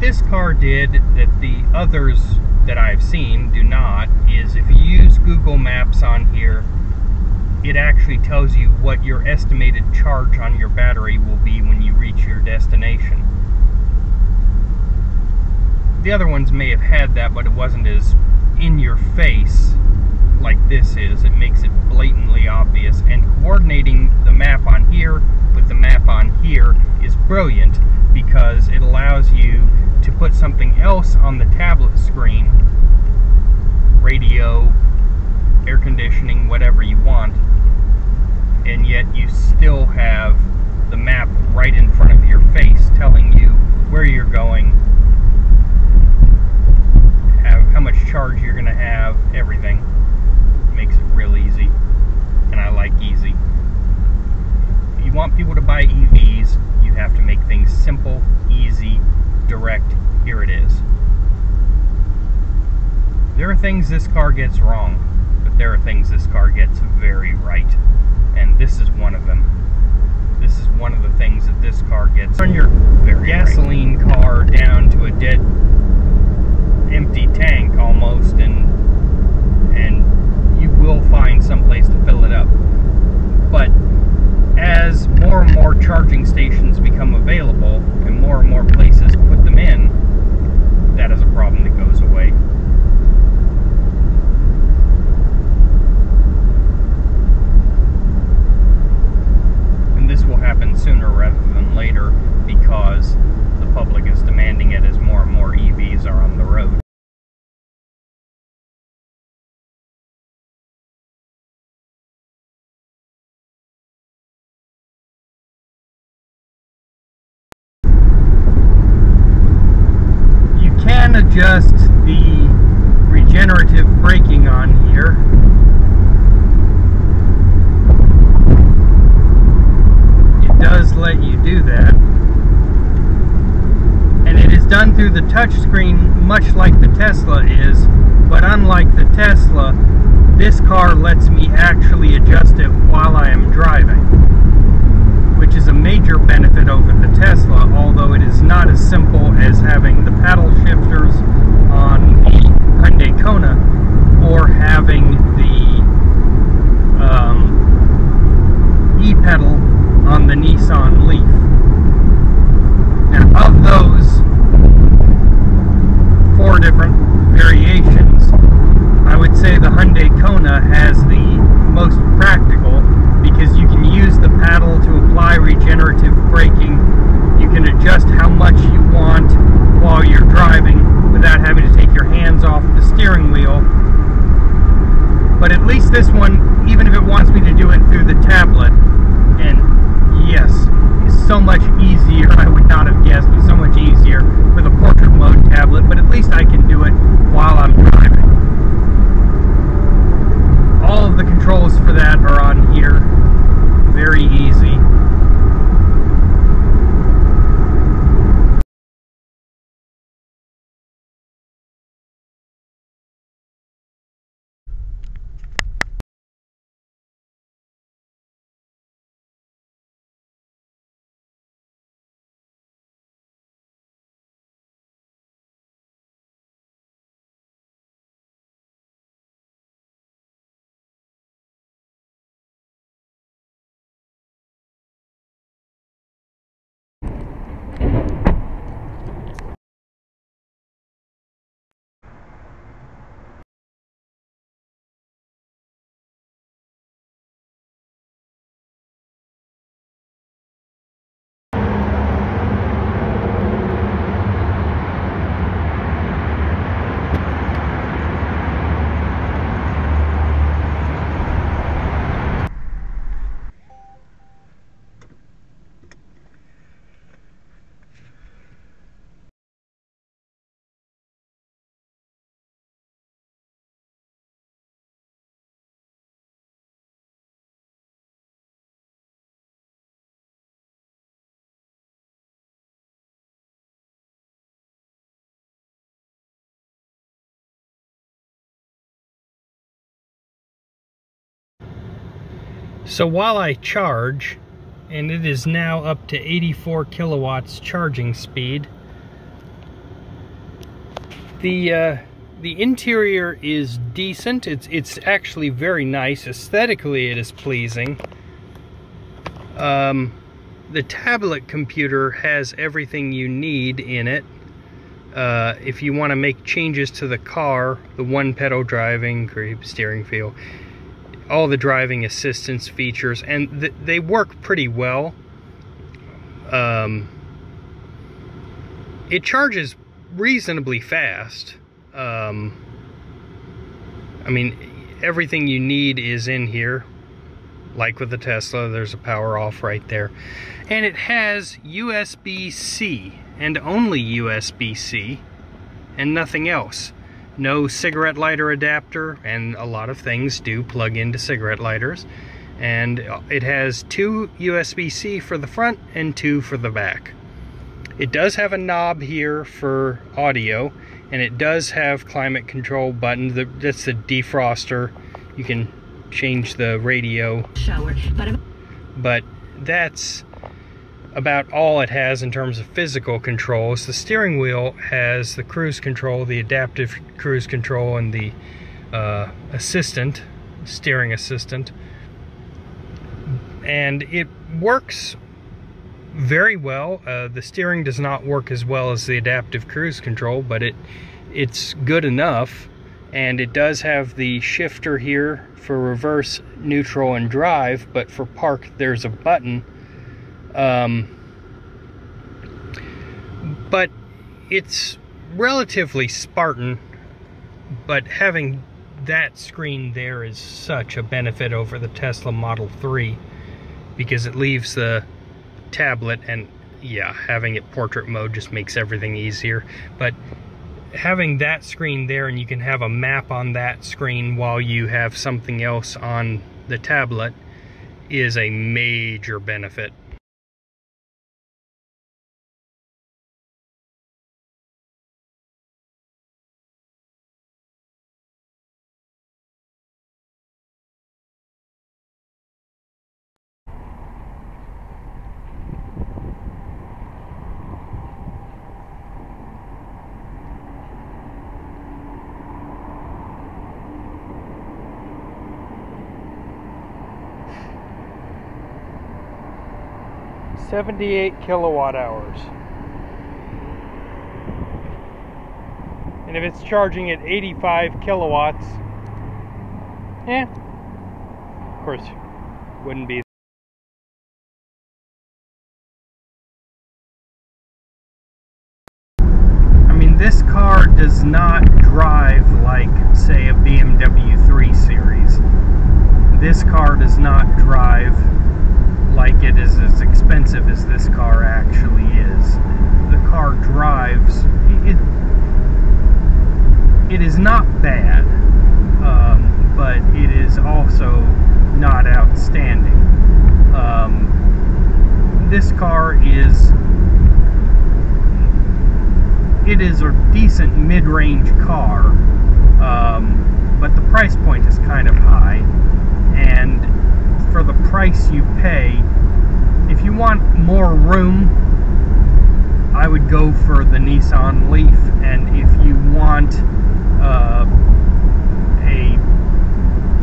this car did that the others that I've seen do not is if you use Google Maps on here, it actually tells you what your estimated charge on your battery will be when you reach your destination. The other ones may have had that, but it wasn't as in your face like this is. It makes it blatantly obvious, and coordinating the map on here with the map on here is brilliant because it allows you to put something else on the tablet screen, radio, air conditioning, whatever you want, and yet you still have the map right in front of your face telling you where you're going, how much charge you're going to have, everything. Makes it real easy, and I like easy. If you want people to buy EVs, you have to make things simple, easy, direct. Here it is. There are things this car gets wrong, but there are things this car gets very right, and this is one of them. This is one of the things that this car gets. Turn your gasoline car down to a dead empty tank almost, and you will find some place to fill it up. But as more and more charging stations become available and more places put them in, that is a problem that goes away. And this will happen sooner rather than later because the public is demanding it as more and more EVs are on the road. Adjust the regenerative braking on here. It does let you do that, and it is done through the touchscreen much like the Tesla is, but unlike the Tesla, this car lets me actually adjust it while I am driving, which is a major benefit over the Tesla, although it is not as simple as having the paddle shifters on the Hyundai Kona or having the e-pedal on the Nissan Leaf. Now, of those 4 different variations, I would say the Hyundai Kona has the most practical, because you can use the paddle to apply regenerative braking. You can adjust how much you want while you're driving without having to take your hands off the steering wheel. But at least this one, even if it wants me to do it through the tablet, and yes, it's so much easier, I would not have guessed, but so much easier with a portrait mode tablet, but at least I can do it while I'm driving. All of the controls for that are on here. Very easy. So while I charge, and it is now up to 84 kilowatts charging speed, The interior is decent. It's actually very nice. Aesthetically, it is pleasing. The tablet computer has everything you need in it. If you want to make changes to the car, the one-pedal driving, creep steering feel, all the driving assistance features, and they work pretty well. It charges reasonably fast. I mean, everything you need is in here. Like with the Tesla, there's a power off right there. And it has USB-C, and only USB-C, and nothing else. No cigarette lighter adapter, and a lot of things do plug into cigarette lighters. And it has 2 USB-C for the front and 2 for the back. It does have a knob here for audio, and it does have climate control button. That's the defroster. You can change the radio. But that's about all it has in terms of physical controls. The steering wheel has the cruise control, the adaptive cruise control, and the steering assistant. And it works very well. The steering does not work as well as the adaptive cruise control, but it's good enough. And it does have the shifter here for reverse, neutral, and drive, but for park there's a button. But it's relatively Spartan, but having that screen there is such a benefit over the Tesla Model 3, because it leaves the tablet, and yeah, having it portrait mode just makes everything easier. But having that screen there, and you can have a map on that screen while you have something else on the tablet, is a major benefit. $78 kilowatt hours. And if it's charging at 85 kilowatts, of course, wouldn't be. I mean, this car does not drive like, say, a BMW 3 Series. This car does not drive like it is as expensive as this car actually is. The car drives, it is not bad, but it is also not outstanding. This car is a decent mid-range car, but the price point is kind of high, and for the price you pay, if you want more room, I would go for the Nissan Leaf, and if you want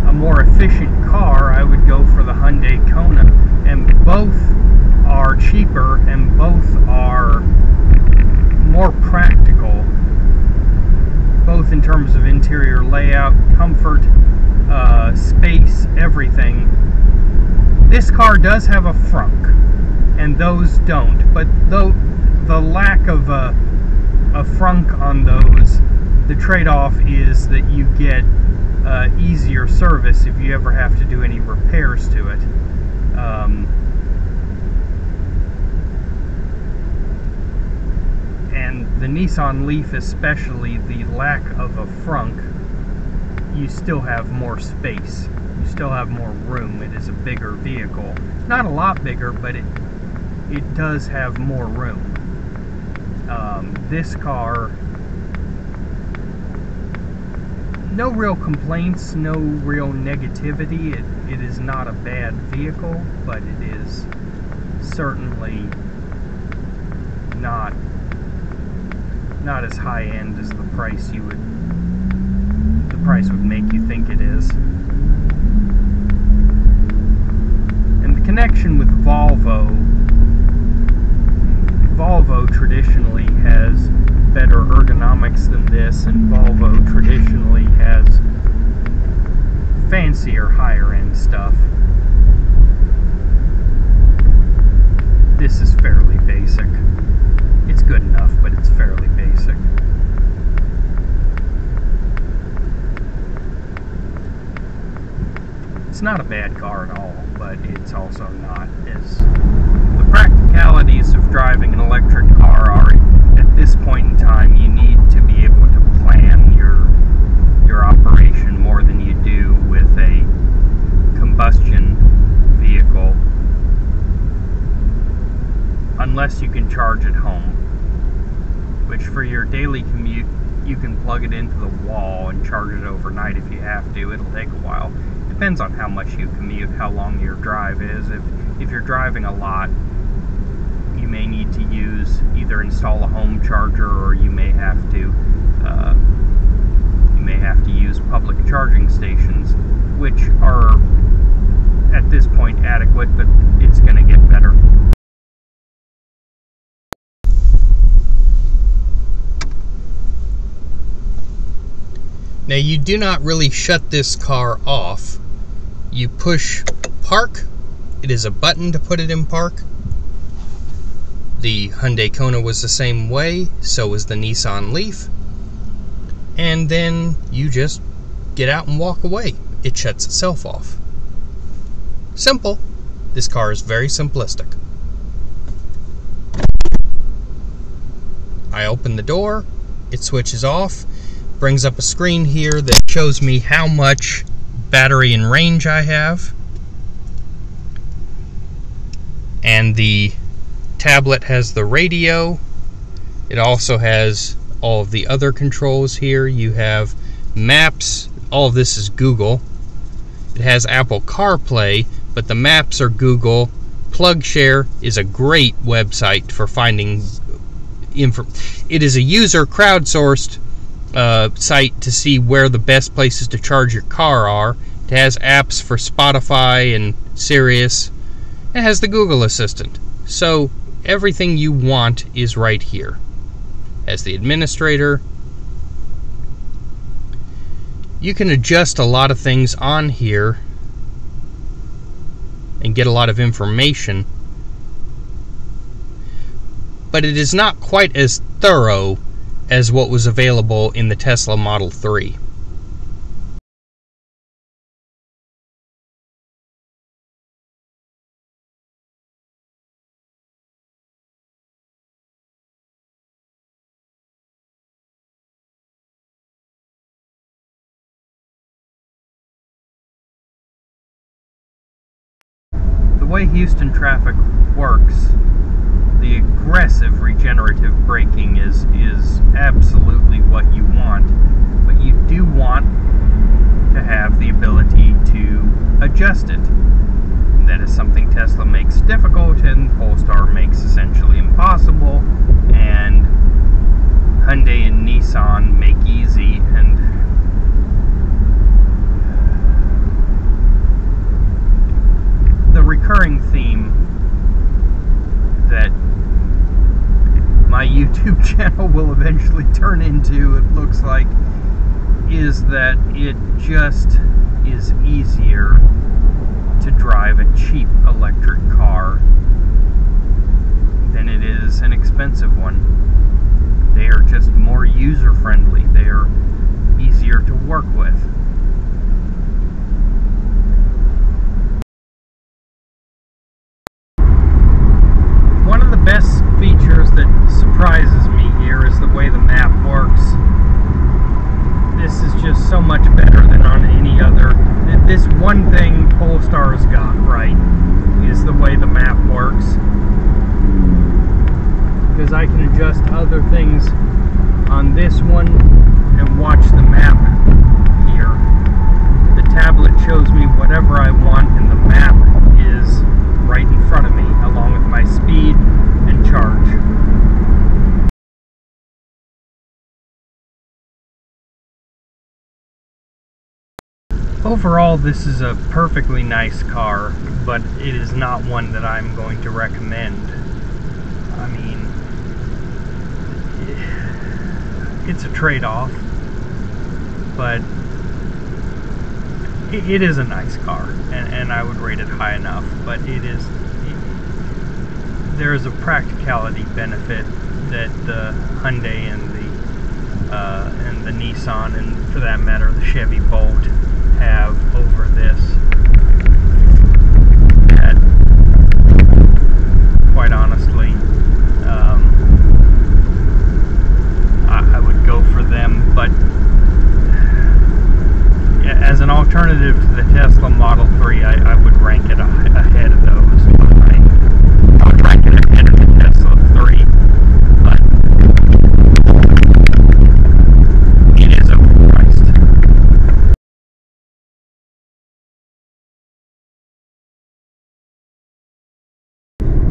a more efficient car, I would go for the Hyundai Kona. And both are cheaper, and both are more practical, both in terms of interior layout, comfort, space, everything. This car does have a frunk, and those don't, but though the lack of a frunk on those, the trade-off is that you get easier service if you ever have to do any repairs to it. And the Nissan Leaf, especially, the lack of a frunk, you still have more space. You still have more room. It is a bigger vehicle. Not a lot bigger, but it does have more room. This car, no real complaints, no real negativity. It is not a bad vehicle, but it is certainly not not as high-end as the price would make you think it is. And the connection with Volvo traditionally has better ergonomics than this, and Volvo traditionally has fancier, higher-end stuff. This is fairly basic. It's good enough, but it's fairly basic. It's not a bad car at all, but it's also not as... The practicalities of driving an electric car are, at this point in time, you need to be able to plan your operation more than you do with a combustion vehicle, unless you can charge at home, which for your daily commute, you can plug it into the wall and charge it overnight if you have to. It'll take a while. Depends on how much you commute, how long your drive is. If you're driving a lot, you may need to either install a home charger, or you may have to use public charging stations, which are at this point adequate, but it's going to get better. Now, you do not really shut this car off. You push park. It is a button to put it in park. The Hyundai Kona was the same way, so was the Nissan Leaf. And then you just get out and walk away. It shuts itself off. Simple. This car is very simplistic. I open the door, it switches off, brings up a screen here that shows me how much battery and range I have. And the tablet has the radio. It also has all of the other controls here. You have maps. All of this is Google. It has Apple CarPlay, but the maps are Google. PlugShare is a great website for finding info. It is a user crowdsourced site to see where the best places to charge your car are. It has apps for Spotify and Sirius. It has the Google Assistant. So everything you want is right here. As the administrator, you can adjust a lot of things on here and get a lot of information, but it is not quite as thorough as what was available in the Tesla Model 3. The way Houston traffic works, the aggressive regenerative braking is absolutely what you want, but you do want to have the ability to adjust it. That is something Tesla makes difficult and Polestar makes essentially impossible, and Hyundai and Nissan make easy. And the recurring theme that my YouTube channel will eventually turn into, it looks like, is that it just is easier to drive a cheap electric car than it is an expensive one. They are just more user-friendly. They are easier to work with. One of the best features that surprises me here is the way the map works. This is just so much better than on any other. This one thing Polestar's got right is the way the map works, because I can adjust other things on this one and watch the map here. The tablet shows me whatever I want, and the map is right in front of me, along with my speed and charge. overall, this is a perfectly nice car, but it is not one that I'm going to recommend. I mean, it's a trade-off, but it is a nice car, and I would rate it high enough, but there is a practicality benefit that the Hyundai and the Nissan, and for that matter the Chevy Bolt, have over this, that quite honestly I would go for them, but as an alternative to the Tesla Model 3, I would rank it ahead of those. I would rank it ahead of the Tesla 3, but it is overpriced.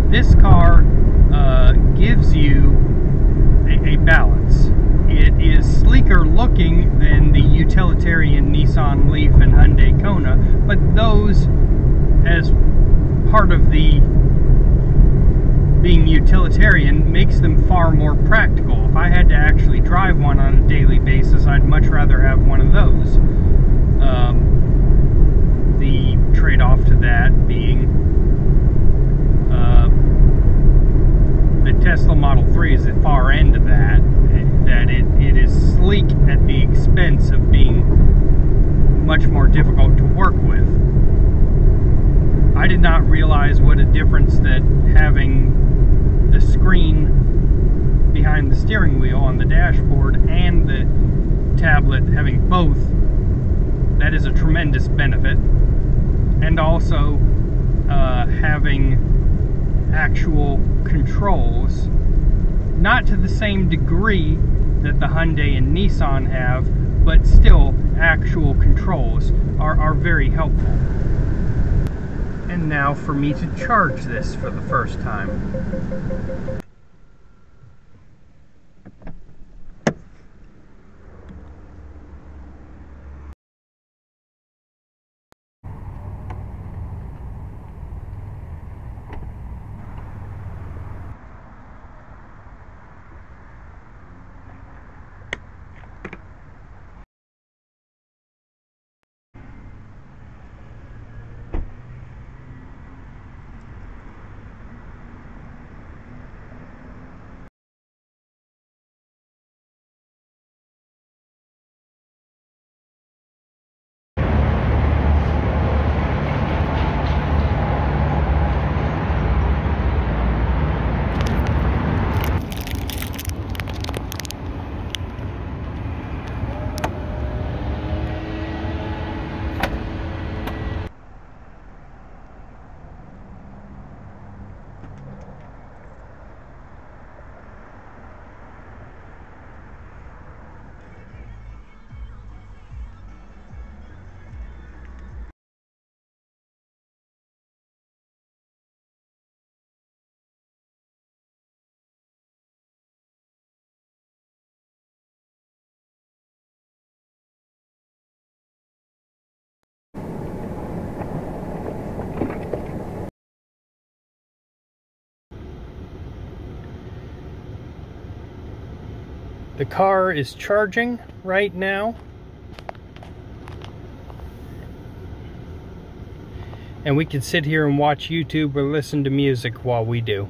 This car gives you a balance. It is sleeker looking than the utilitarian Nissan Leaf and Hyundai Kona, but those, as part of the being utilitarian, makes them far more practical. If I had to actually drive one on a daily basis, I'd much rather have one of those. The trade-off to that being the Tesla Model 3 is the far end of that it is sleek at the expense of being much more difficult to work with. I did not realize what a difference that having the screen behind the steering wheel on the dashboard and the tablet, having both, that is a tremendous benefit. And also having actual controls, not to the same degree that the Hyundai and Nissan have, but still actual controls are very helpful. And now for me to charge this for the first time. The car is charging right now, and we can sit here and watch YouTube or listen to music while we do.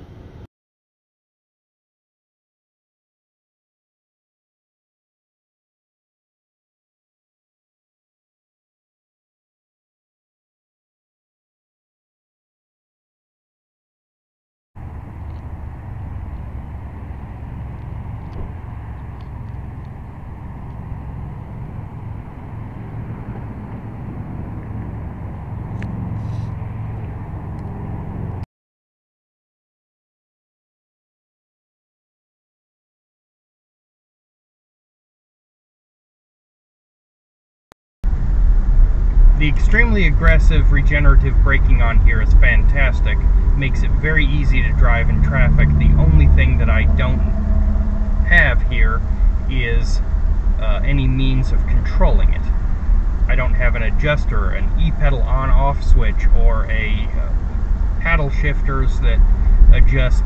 The extremely aggressive regenerative braking on here is fantastic. Makes it very easy to drive in traffic. The only thing that I don't have here is any means of controlling it. I don't have an adjuster, an e-pedal on-off switch, or a paddle shifters that adjust,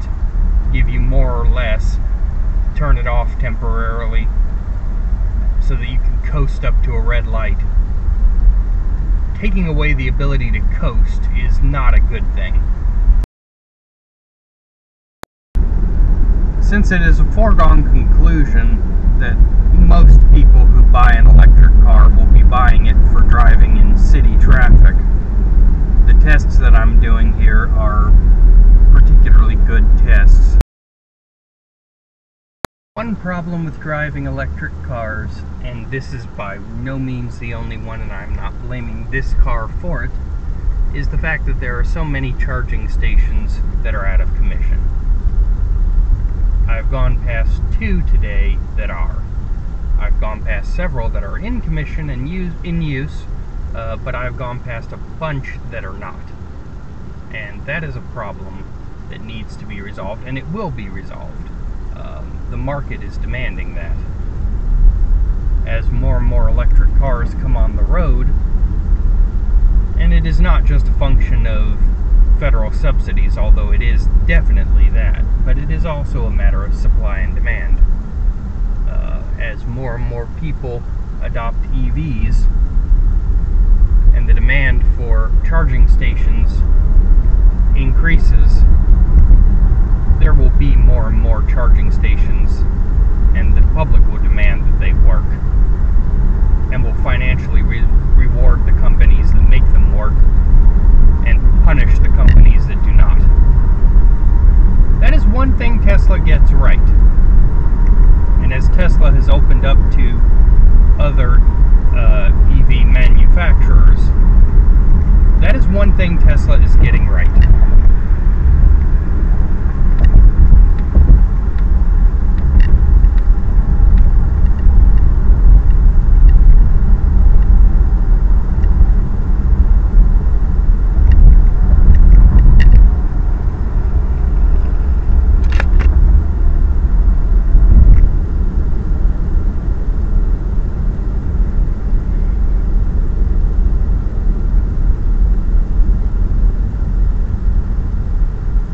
give you more or less, turn it off temporarily so that you can coast up to a red light. Taking away the ability to coast is not a good thing. Since it is a foregone conclusion that most people who buy an electric car will be buying it for driving in city traffic, the tests that I'm doing here are particularly good tests. One problem with driving electric cars, and this is by no means the only one, and I'm not blaming this car for it, is the fact that there are so many charging stations that are out of commission. I've gone past 2 today that are. I've gone past several that are in commission and in use, but I've gone past a bunch that are not. And that is a problem that needs to be resolved, and it will be resolved. The market is demanding that. As more and more electric cars come on the road, and it is not just a function of federal subsidies, although it is definitely that, but it is also a matter of supply and demand. As more and more people adopt EVs, and the demand for charging stations increases, there will be more and more charging stations, and the public will demand that they work, and will financially reward the companies that make them work, and punish the companies that do not. That is one thing Tesla gets right. And as Tesla has opened up to other EV manufacturers, that is one thing Tesla is getting right.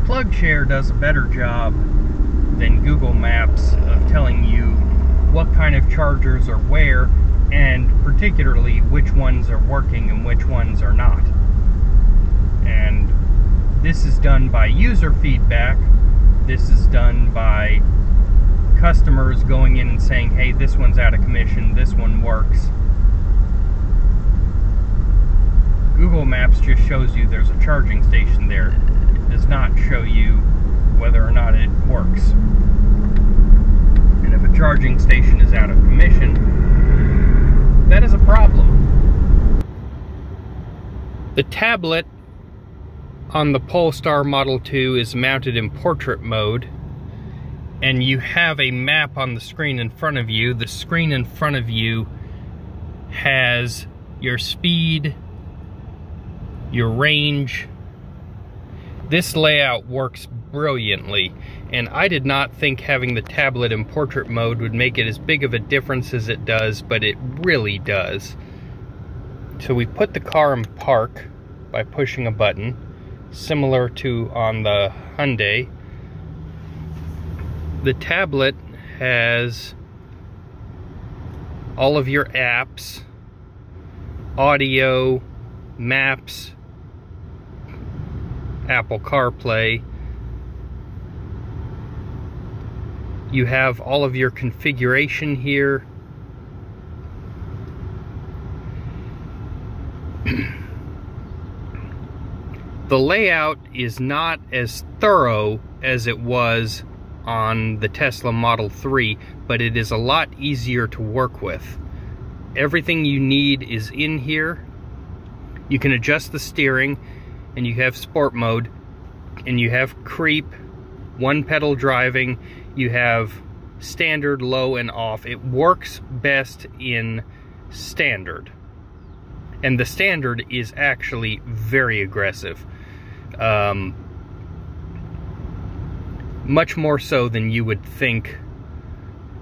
PlugShare does a better job than Google Maps of telling you what kind of chargers are where, and particularly which ones are working and which ones are not. And this is done by user feedback. This is done by customers going in and saying, hey, this one's out of commission, this one works. Google Maps just shows you there's a charging station there. Does not show you whether or not it works. And if a charging station is out of commission, that is a problem. The tablet on the Polestar Model 2 is mounted in portrait mode, and you have a map on the screen in front of you. The screen in front of you has your speed, your range. This layout works brilliantly, and I did not think having the tablet in portrait mode would make it as big of a difference as it does, but it really does. So we put the car in park by pushing a button, similar to on the Hyundai. The tablet has all of your apps, audio, maps, Apple CarPlay. You have all of your configuration here. The layout is not as thorough as it was on the Tesla Model 3, but it is a lot easier to work with. Everything you need is in here. You can adjust the steering, and you have sport mode, and you have creep, one pedal driving, you have standard, low, and off. It works best in standard, and the standard is actually very aggressive, much more so than you would think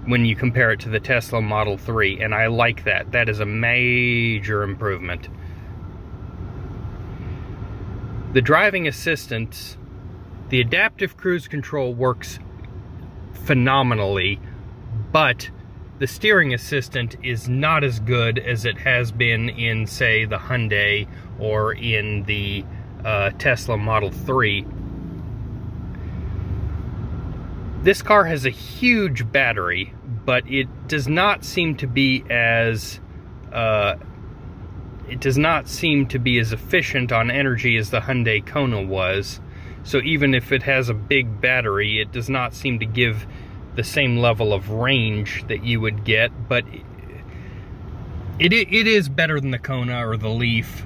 when you compare it to the Tesla Model 3, and I like that. That is a major improvement. The driving assistance, the adaptive cruise control works phenomenally, but the steering assistant is not as good as it has been in, say, the Hyundai or in the Tesla Model 3. This car has a huge battery, but it does not seem to be as efficient on energy as the Hyundai Kona was. So even if it has a big battery, it does not seem to give the same level of range that you would get, but it is better than the Kona or the Leaf.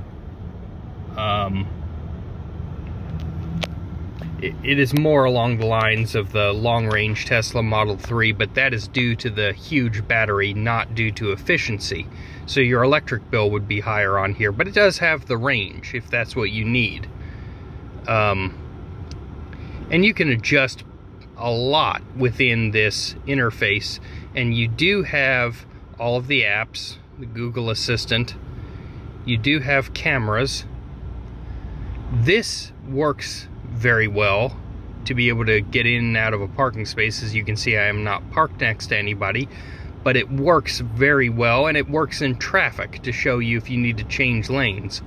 It is more along the lines of the long-range Tesla Model 3, but that is due to the huge battery, not due to efficiency. So your electric bill would be higher on here, but it does have the range if that's what you need. And you can adjust a lot within this interface, and you do have all of the apps, the Google Assistant. You do have cameras. This works very well to be able to get in and out of a parking space. As you can see, I am not parked next to anybody, but it works very well, and it works in traffic to show you if you need to change lanes.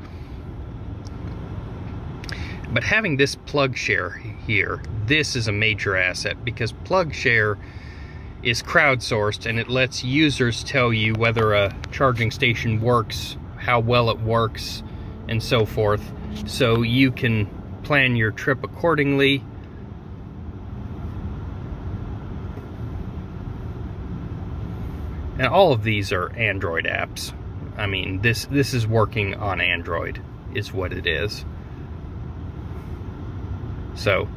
But having this plug share here, this is a major asset, because plug share is crowdsourced, and it lets users tell you whether a charging station works, how well it works, and so forth. So you can plan your trip accordingly. And all of these are Android apps. I mean, this is working on Android, is what it is. So,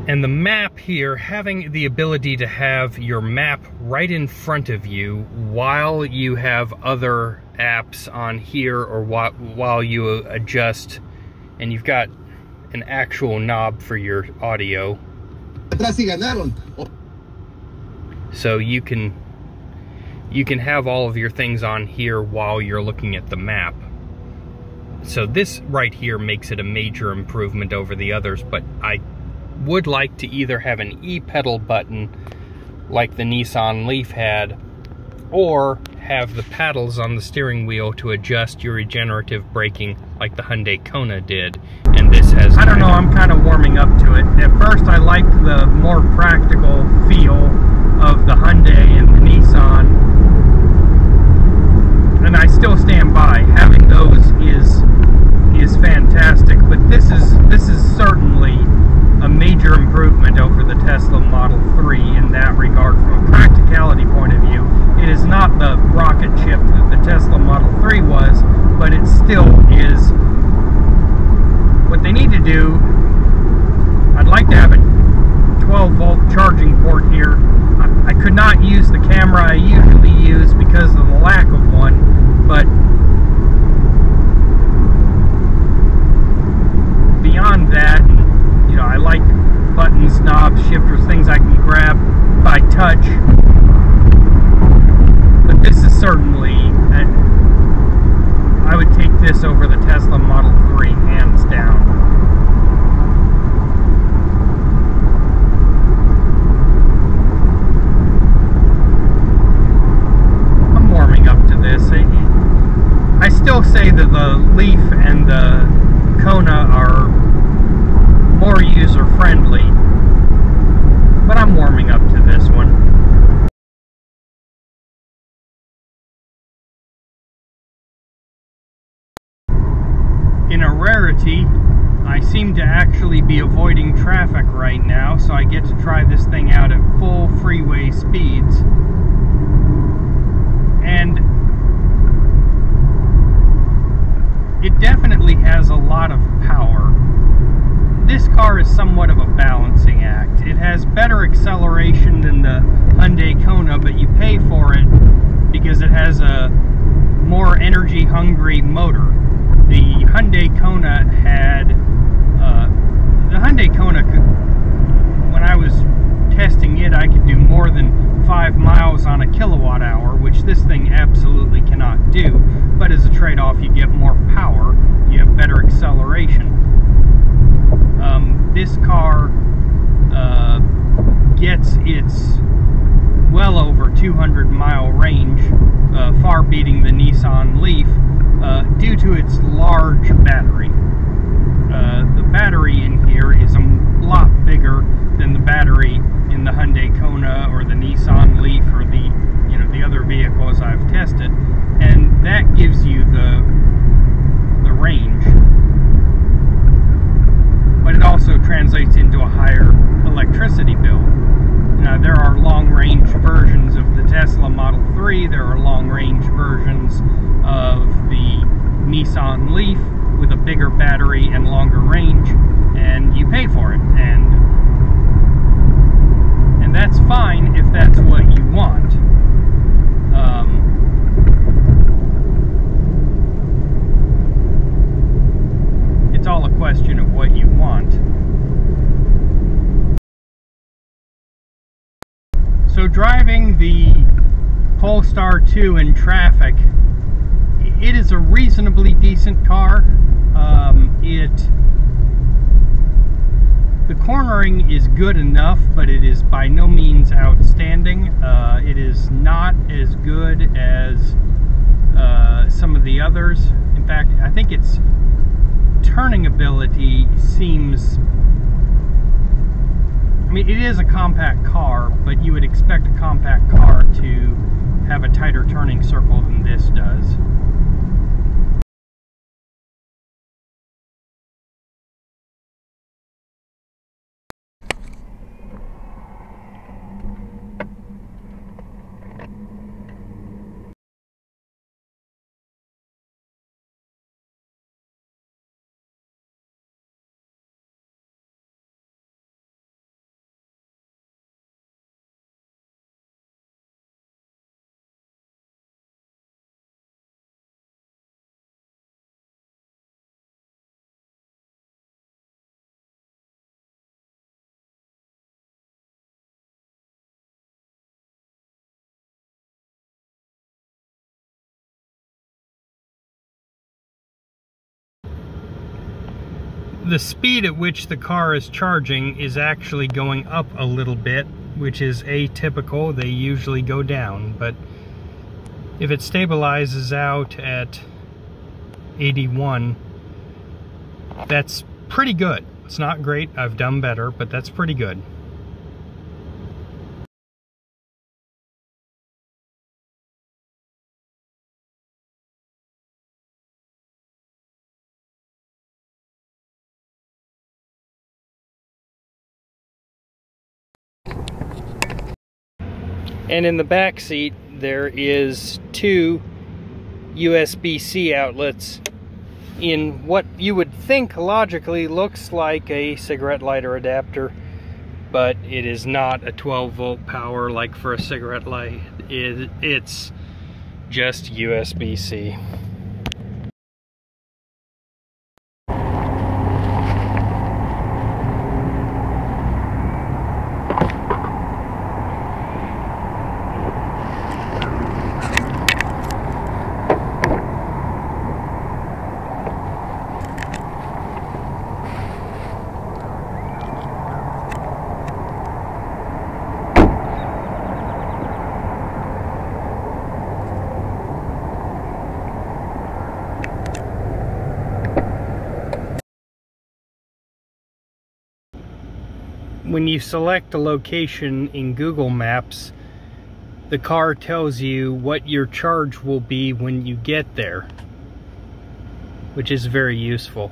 and the map here, having the ability to have your map right in front of you while you have other apps on here, or while you adjust, and you've got an actual knob for your audio. So you can have all of your things on here while you're looking at the map. So this right here makes it a major improvement over the others, but I would like to either have an e-pedal button like the Nissan Leaf had, or have the paddles on the steering wheel to adjust your regenerative braking like the Hyundai Kona did. And this has... I don't know, I'm kind of warming up to it. At first I liked the more practical feel of the Hyundai and the Nissan, and I still stand by. Having those is fantastic, but this is certainly a major improvement over the Tesla Model 3 in that regard. From a practicality point of view, it is not the rocket ship that the Tesla Model 3 was, but it still is. What they need to do, I'd like to have a 12-volt charging port here. I could not use the camera I usually use because of the lack of one, but beyond that, you know, I like buttons, knobs, shifters, things I can grab by touch. But this is certainly, I would take this over the Tesla Model 3, hands down. I'm warming up to this. I still say that the Leaf and the Kona are more user-friendly, but I'm warming up to this one. In a rarity, I seem to actually be avoiding traffic right now, so I get to try this thing out at full freeway speeds. And it definitely has a lot of power. This car is somewhat of a balancing act. It has better acceleration than the Hyundai Kona, but you pay for it because it has a more energy-hungry motor. The Hyundai Kona had, when I was testing it, I could do more than 5 miles on a kilowatt hour, which this thing absolutely cannot do. But as a trade-off, you get more power, you have better acceleration. This car gets its well over 200-mile range, far beating the Nissan Leaf, due to its large battery. The battery in here is a lot bigger than the battery in the Hyundai Kona or the Nissan Leaf or the other vehicles I've tested, and that gives you the range. But it also translates into a higher electricity bill. Now, there are long-range versions of the Tesla Model 3, there are long-range versions of the Nissan Leaf with a bigger battery and longer range, and you pay for it, and that's fine if that's what you want. It's all a question of what you want. So driving the Polestar 2 in traffic, it is a reasonably decent car. The cornering is good enough, but it is by no means outstanding. It is not as good as some of the others. In fact, I think its turning ability seems... I mean, it is a compact car, but you would expect a compact car to have a tighter turning circle than this does. The speed at which the car is charging is actually going up a little bit, which is atypical. They usually go down, but if it stabilizes out at 81, that's pretty good. It's not great, I've done better, but that's pretty good. And in the back seat, there is 2 USB-C outlets in what you would think logically looks like a cigarette lighter adapter, but it is not a 12-volt power like for a cigarette light. It's just USB-C. When you select a location in Google Maps, the car tells you what your charge will be when you get there, which is very useful.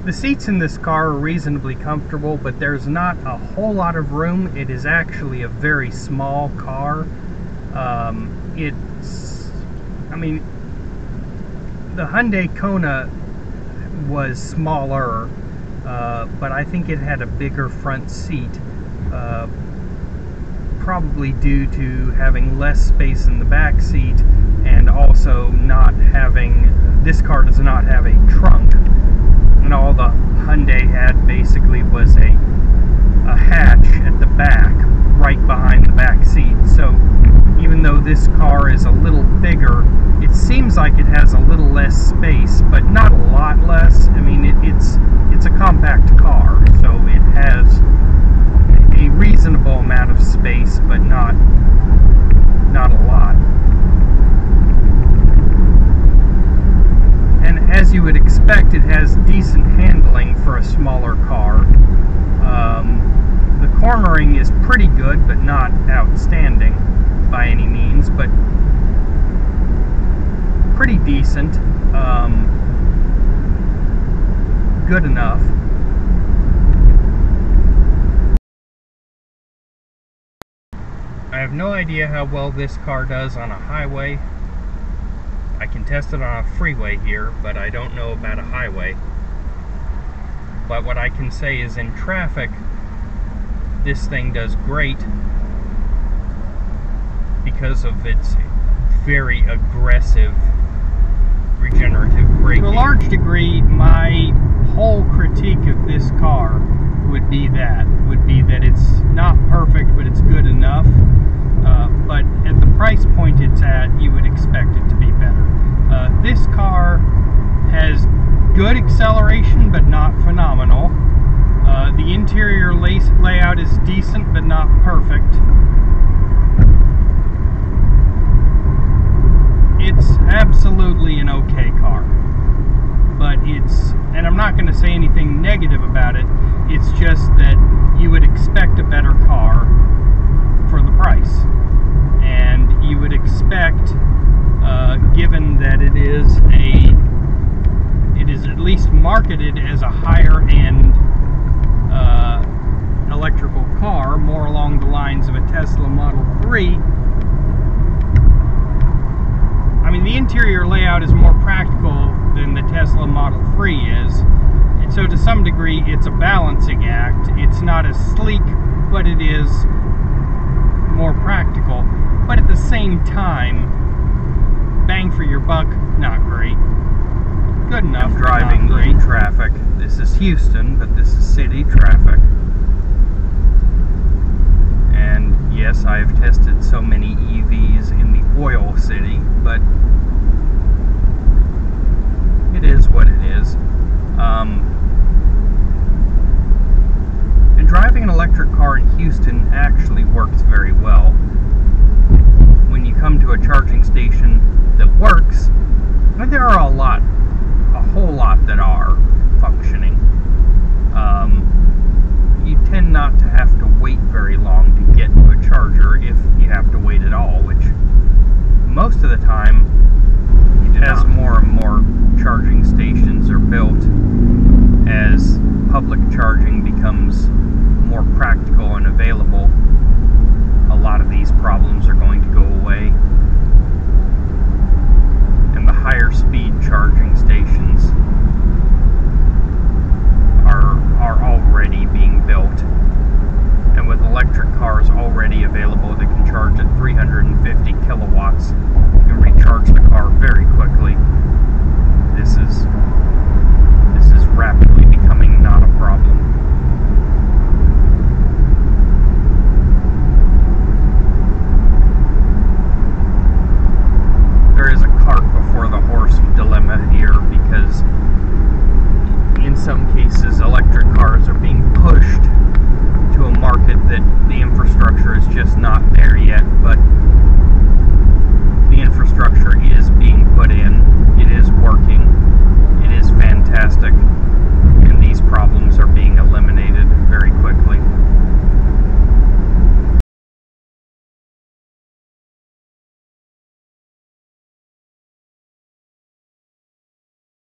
The seats in this car are reasonably comfortable, but there's not a whole lot of room. It is actually a very small car. I mean, the Hyundai Kona was smaller, but I think it had a bigger front seat, probably due to having less space in the back seat, and also not having, this car does not have a trunk, and all the Hyundai had basically was a hatch at the back, right behind the back seat. So even though this car is a little bigger, it seems like it has a little less space, but not a lot less. I mean, it's a compact car, so it has a reasonable amount of space, but not a lot. And as you would expect, it has decent handling for a smaller car. The cornering is pretty good, but not outstanding by any means, but pretty decent, good enough. I have no idea how well this car does on a highway. I can test it on a freeway here, but I don't know about a highway. But what I can say is in traffic, this thing does great because of its very aggressive regenerative braking. To a large degree, my whole critique of this car would be that it's not perfect, but it's good enough. But at the price point it's at, you would expect it to be better. This car has good acceleration, but not phenomenal. The interior layout is decent, but not perfect. It's absolutely an okay car. But and I'm not going to say anything negative about it, it's just that you would expect a better car for the price. And you would expect, given that it is at least marketed as a higher end electrical car, more along the lines of a Tesla Model 3. I mean, the interior layout is more practical than the Tesla Model 3 is, and so to some degree it's a balancing act. It's not as sleek, but it is more practical. But at the same time, bang for your buck, not great. Good enough. I'm driving in traffic. This is Houston, but this is city traffic. And yes, I have tested so many EVs in the oil city, but